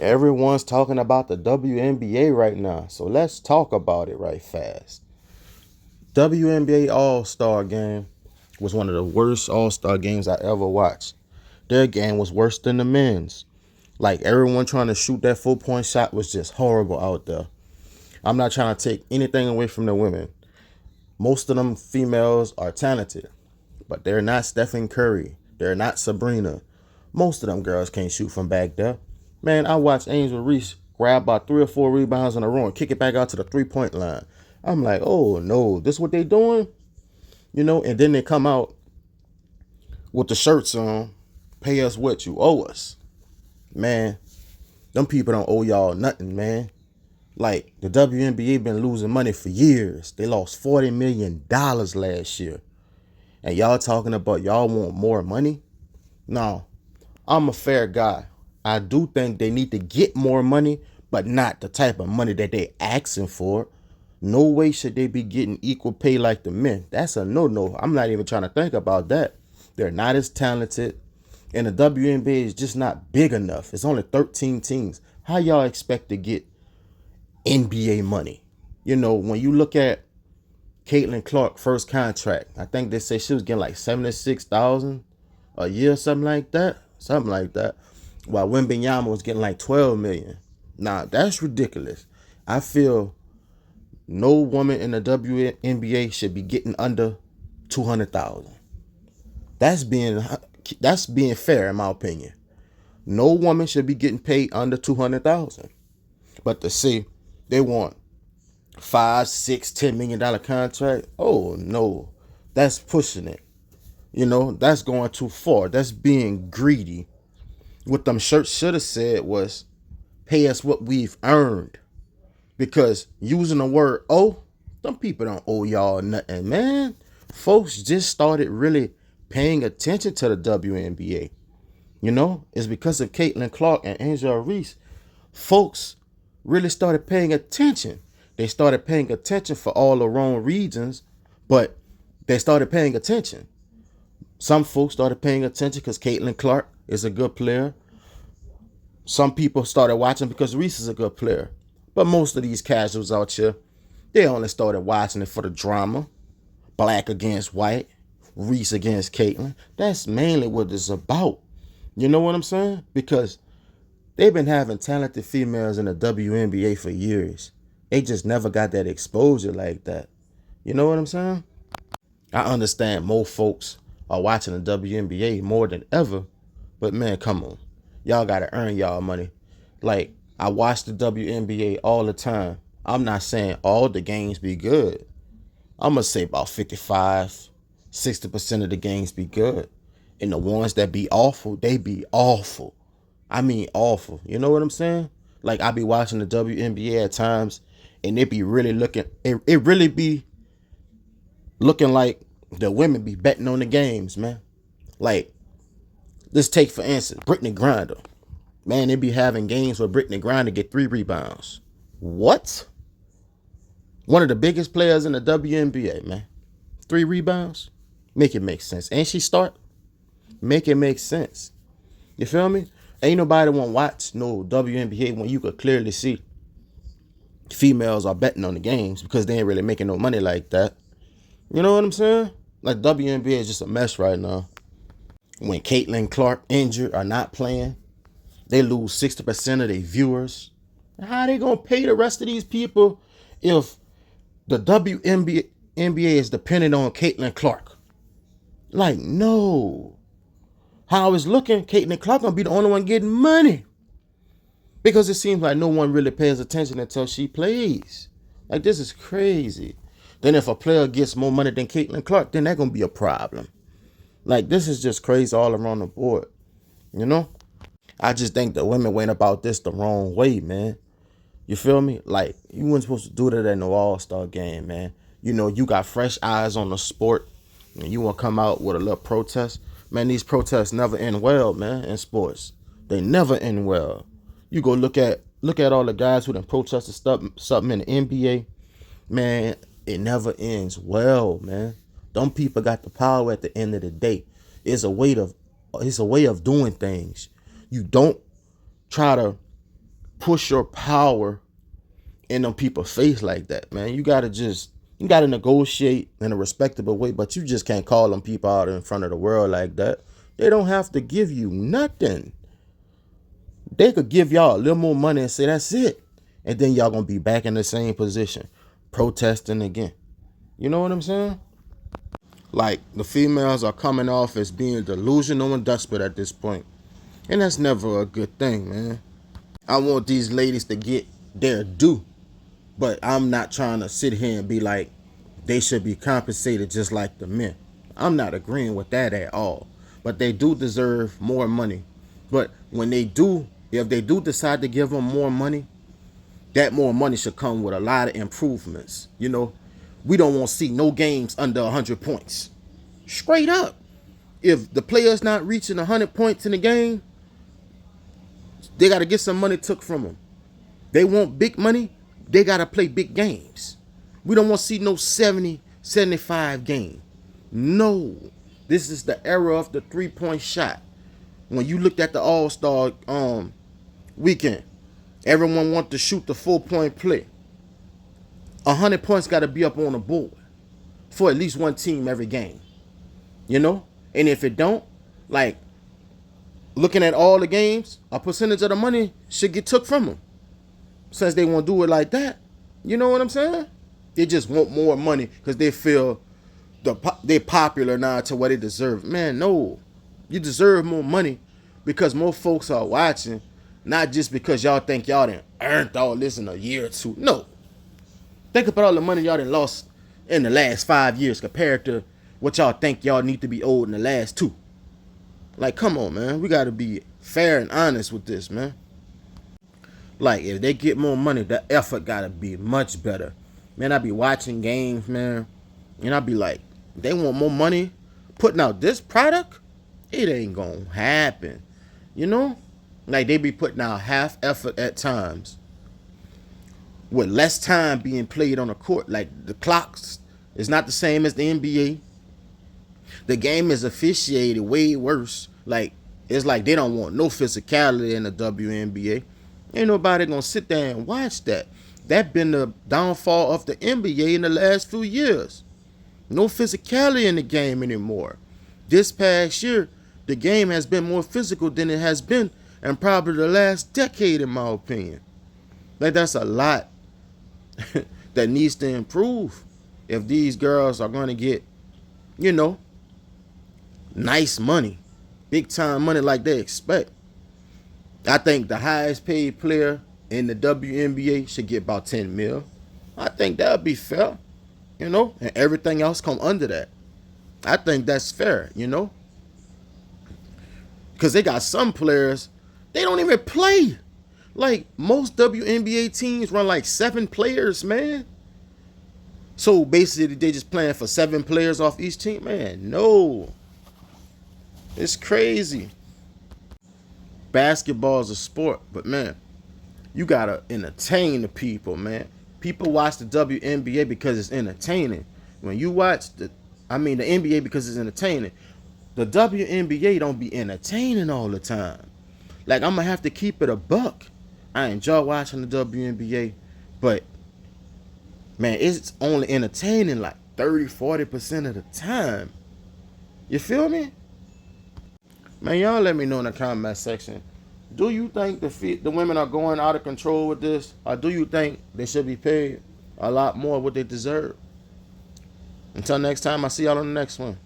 Everyone's talking about the WNBA right now, so let's talk about it right fast. WNBA All-Star game was one of the worst All-Star games I ever watched. Their game was worse than the men's. Like everyone trying to shoot that 4-point shot was just horrible out there. I'm not trying to take anything away from the women. Most of them females are talented, but they're not Stephen Curry. They're not Sabrina. Most of them girls can't shoot from back there. Man, I watched Angel Reese grab about 3 or 4 rebounds in a row and kick it back out to the 3-point line. I'm like, oh no, this what they doing? And then they come out with the shirts on, pay us what you owe us. Man, them people don't owe y'all nothing, man. Like, the WNBA been losing money for years. They lost $40 million last year. And y'all talking about y'all want more money? No, I'm a fair guy. I do think they need to get more money, but not the type of money that they asking for. No way should they be getting equal pay like the men. That's a no-no. I'm not even trying to think about that. They're not as talented. And the WNBA is just not big enough. It's only 13 teams. How y'all expect to get NBA money? When you look at Caitlin Clark first contract, I think they say she was getting like 76,000 a year, something like that. Something like that. While Wembenyama was getting like 12 million. Nah, that's ridiculous. I feel no woman in the WNBA should be getting under 200,000. That's being fair in my opinion. No woman should be getting paid under 200,000. But to say they want 5, 6, $10 million contract, oh no, that's pushing it. That's going too far. That's being greedy. What them shirts should have said was, pay us what we've earned. Because using the word "oh," them people don't owe y'all nothing, man. Folks just started really paying attention to the WNBA. It's because of Caitlin Clark and Angel Reese. Folks really started paying attention. They started paying attention for all the wrong reasons, but they started paying attention. Some folks started paying attention because Caitlin Clark is a good player. Some people started watching because Reese is a good player. But most of these casuals out here, they only started watching it for the drama. Black against white, Reese against Caitlin. That's mainly what it's about. You know what I'm saying? Because they've been having talented females in the WNBA for years. They just never got that exposure like that. You know what I'm saying? I understand more folks are watching the WNBA more than ever, but man, come on. Y'all gotta earn y'all money. Like, I watch the WNBA all the time. I'm not saying all the games be good. I'm gonna say about 55, 60% of the games be good. And the ones that be awful, they be awful. I mean awful. You know what I'm saying? Like, I be watching the WNBA at times and it be really it really be looking like the women be betting on the games, man. Like, let's take for instance, Brittany Griner. Man, they be having games where Brittany Griner get 3 rebounds. What? One of the biggest players in the WNBA, man. 3 rebounds? Make it make sense. And she start? Make it make sense. You feel me? Ain't nobody want to watch no WNBA when you could clearly see females are betting on the games because they ain't really making no money like that. You know what I'm saying? Like, WNBA is just a mess right now. When Caitlin Clark injured or not playing, they lose 60% of their viewers. How they gonna pay the rest of these people if the WNBA is dependent on Caitlin Clark? Like, no. How it's looking, Caitlin Clark gonna be the only one getting money. Because it seems like no one really pays attention until she plays. Like, this is crazy. Then if a player gets more money than Caitlin Clark, then that's gonna be a problem. Like, this is just crazy all around the board. You know? I just think the women went about this the wrong way, man. You feel me? Like, you weren't supposed to do that at no All-Star game, man. You got fresh eyes on the sport, and you want to come out with a little protest. Man, these protests never end well, man, in sports. They never end well. You go look at all the guys who done protested something in the NBA. Man, it never ends well, man. Them people got the power at the end of the day. It's a way of doing things. You don't try to push your power in them people's face like that, man. You gotta negotiate in a respectable way, but you just can't call them people out in front of the world like that. They don't have to give you nothing. They could give y'all a little more money and say that's it. And then y'all gonna be back in the same position, protesting again. You know what I'm saying? Like, the females are coming off as being delusional and desperate at this point. And that's never a good thing, man. I want these ladies to get their due. But I'm not trying to sit here and be like, they should be compensated just like the men. I'm not agreeing with that at all. But they do deserve more money. But when they do, if they do decide to give them more money, that more money should come with a lot of improvements. You know, we don't want to see no games under 100 points. Straight up. If the player's not reaching 100 points in the game, they got to get some money took from them. They want big money, they got to play big games. We don't want to see no 70, 75 game. No. This is the era of the three-point shot. When you looked at the All-Star weekend, everyone wants to shoot the 4-point play. 100 points got to be up on the board for at least one team every game. You know? And if it don't, like, looking at all the games, a percentage of the money should get took from them. Since they won't do it like that. You know what I'm saying? They just want more money because they feel they're popular now to what they deserve. Man, no. You deserve more money because more folks are watching, not just because y'all think y'all done earned all this in a year or two. No. Think about all the money y'all done lost in the last 5 years compared to what y'all think y'all need to be owed in the last 2. Like, come on, man. We got to be fair and honest with this, man. Like, if they get more money, the effort got to be much better. Man, I be watching games, man, and I be like, they want more money putting out this product? It ain't going to happen. You know? Like, they be putting out half effort at times with less time being played on the court. Like, the clocks is not the same as the NBA. The game is officiated way worse. Like, it's like they don't want no physicality in the WNBA. Ain't nobody gonna sit there and watch that. That been the downfall of the NBA in the last few years. No physicality in the game anymore. This past year, the game has been more physical than it has been in probably the last decade, in my opinion. Like, that's a lot that needs to improve if these girls are going to get, you know, nice money, big time money like they expect. I think the highest paid player in the WNBA should get about 10 mil. I think that would be fair, you know, and everything else come under that. I think that's fair, you know, because they got some players, they don't even play. Like, most WNBA teams run like 7 players, man. So basically they just playing for 7 players off each team. Man, no. It's crazy. Basketball is a sport, but man, you gotta entertain the people, man. People watch the WNBA because it's entertaining. When you watch the NBA because it's entertaining. The WNBA don't be entertaining all the time. Like, I'm gonna have to keep it a buck. I enjoy watching the WNBA, but man, it's only entertaining like 30-40% of the time. You feel me? Man, y'all let me know in the comment section. Do you think the women are going out of control with this? Or do you think they should be paid a lot more what they deserve? Until next time, I'll see y'all on the next one.